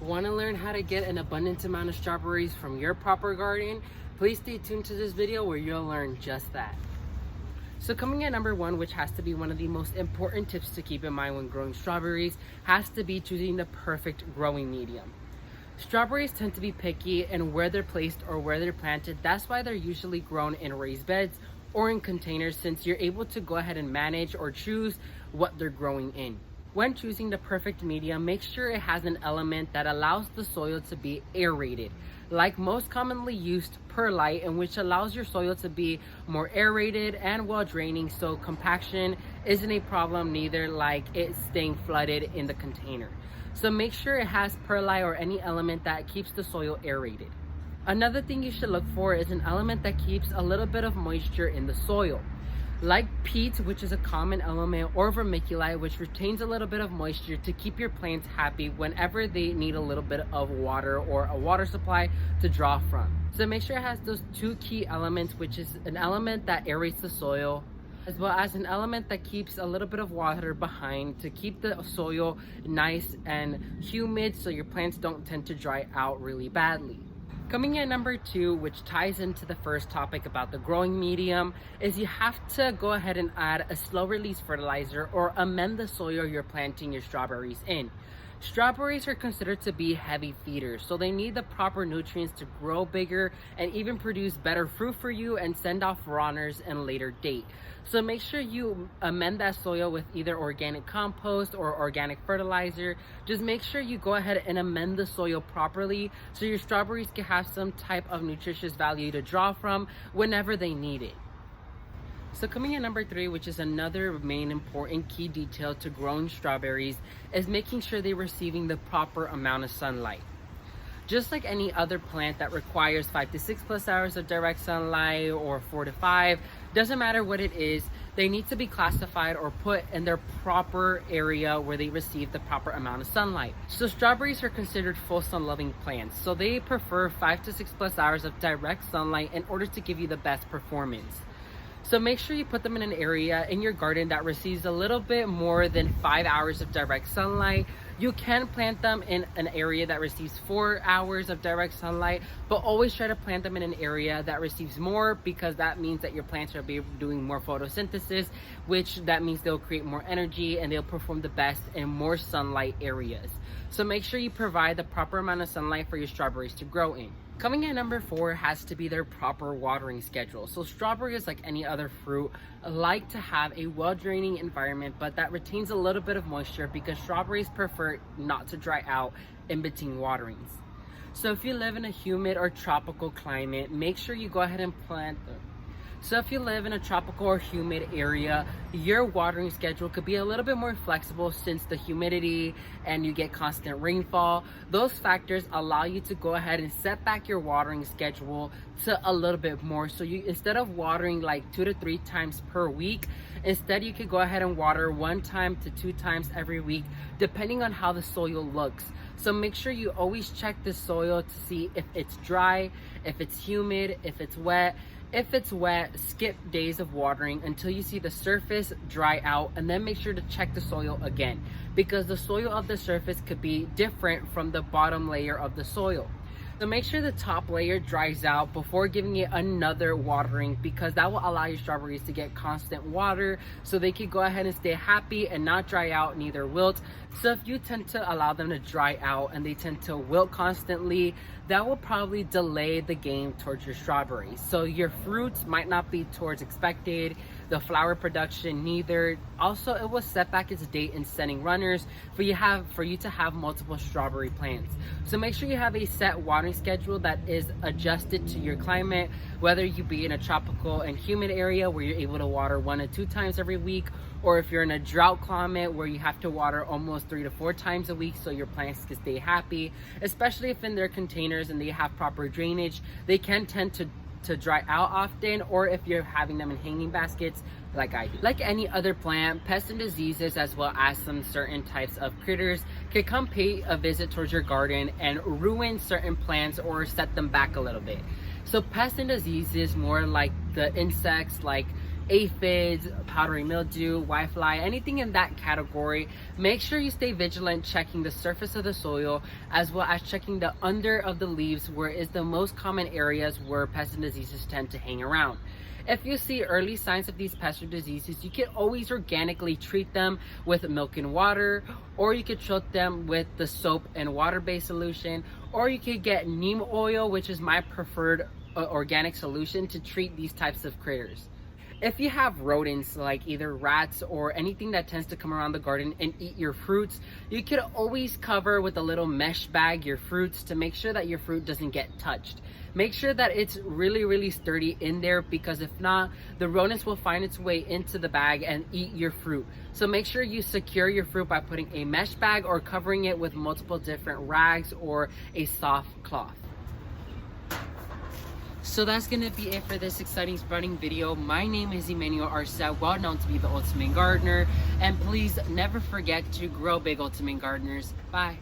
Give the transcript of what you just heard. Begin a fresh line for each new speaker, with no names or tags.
Want to learn how to get an abundant amount of strawberries from your proper garden? Please stay tuned to this video where you'll learn just that. So coming at number one, which has to be one of the most important tips to keep in mind when growing strawberries, has to be choosing the perfect growing medium. Strawberries tend to be picky in where they're placed or where they're planted. That's why they're usually grown in raised beds or in containers, since you're able to go ahead and manage or choose what they're growing in. When choosing the perfect medium, make sure it has an element that allows the soil to be aerated, like most commonly used perlite, in which allows your soil to be more aerated and well draining, so compaction isn't a problem, neither like it staying flooded in the container. So make sure it has perlite or any element that keeps the soil aerated. Another thing you should look for is an element that keeps a little bit of moisture in the soil, like peat, which is a common element, or vermiculite, which retains a little bit of moisture to keep your plants happy whenever they need a little bit of water or a water supply to draw from. So make sure it has those two key elements, which is an element that aerates the soil, as well as an element that keeps a little bit of water behind to keep the soil nice and humid so your plants don't tend to dry out really badly. Coming in number two, which ties into the first topic about the growing medium, is you have to go ahead and add a slow release fertilizer or amend the soil you're planting your strawberries in. Strawberries are considered to be heavy feeders, so they need the proper nutrients to grow bigger and even produce better fruit for you and send off runners in later date. So make sure you amend that soil with either organic compost or organic fertilizer. Just make sure you go ahead and amend the soil properly so your strawberries can have some type of nutritious value to draw from whenever they need it. So coming in number three, which is another main important key detail to growing strawberries, is making sure they're receiving the proper amount of sunlight. Just like any other plant that requires 5 to 6 plus hours of direct sunlight or 4 to 5, doesn't matter what it is, they need to be classified or put in their proper area where they receive the proper amount of sunlight. So strawberries are considered full sun loving plants, so they prefer 5 to 6 plus hours of direct sunlight in order to give you the best performance. So make sure you put them in an area in your garden that receives a little bit more than 5 hours of direct sunlight. You can plant them in an area that receives 4 hours of direct sunlight, but always try to plant them in an area that receives more, because that means that your plants will be doing more photosynthesis, which that means they'll create more energy and they'll perform the best in more sunlight areas. So make sure you provide the proper amount of sunlight for your strawberries to grow in. Coming in number four has to be their proper watering schedule. So strawberries, like any other fruit, like to have a well-draining environment, but that retains a little bit of moisture, because strawberries prefer not to dry out in between waterings. So if you live in a humid or tropical climate, make sure you go ahead and plant them. So if you live in a tropical or humid area, your watering schedule could be a little bit more flexible, since the humidity and you get constant rainfall. Those factors allow you to go ahead and set back your watering schedule to a little bit more. So you, instead of watering like 2 to 3 times per week, instead you could go ahead and water 1 time to 2 times every week, depending on how the soil looks. So make sure you always check the soil to see if it's dry, if it's humid, if it's wet. If it's wet, skip days of watering until you see the surface dry out, and then make sure to check the soil again, because the soil of the surface could be different from the bottom layer of the soil. So make sure the top layer dries out before giving it another watering, because that will allow your strawberries to get constant water so they can go ahead and stay happy and not dry out, neither wilt. So if you tend to allow them to dry out and they tend to wilt constantly, that will probably delay the game towards your strawberries. So your fruits might not be towards expected, the flower production neither. Also, it will set back its date in sending runners for you to have multiple strawberry plants. So make sure you have a set watering schedule that is adjusted to your climate, whether you be in a tropical and humid area where you're able to water 1 to 2 times every week, or if you're in a drought climate where you have to water almost 3 to 4 times a week so your plants can stay happy. Especially if in their containers and they have proper drainage, they can tend to dry out often, or if you're having them in hanging baskets like I do. Like any other plant, pests and diseases, as well as some certain types of critters, can come pay a visit towards your garden and ruin certain plants or set them back a little bit. So pests and diseases, more like the insects like aphids, powdery mildew, whitefly, anything in that category. Make sure you stay vigilant checking the surface of the soil as well as checking the under of the leaves, where is the most common areas where pests and diseases tend to hang around. If you see early signs of these pests or diseases, you can always organically treat them with milk and water, or you could treat them with the soap and water-based solution, or you could get neem oil, which is my preferred organic solution to treat these types of critters. If you have rodents like either rats or anything that tends to come around the garden and eat your fruits, you could always cover with a little mesh bag your fruits to make sure that your fruit doesn't get touched. Make sure that it's really sturdy in there, because if not, the rodents will find its way into the bag and eat your fruit. So make sure you secure your fruit by putting a mesh bag or covering it with multiple different rags or a soft cloth. So that's gonna be it for this exciting sprouting video. My name is Emmanuel Arcette, well known to be the Ultimate Gardener, and please never forget to grow big, Ultimate Gardeners. Bye.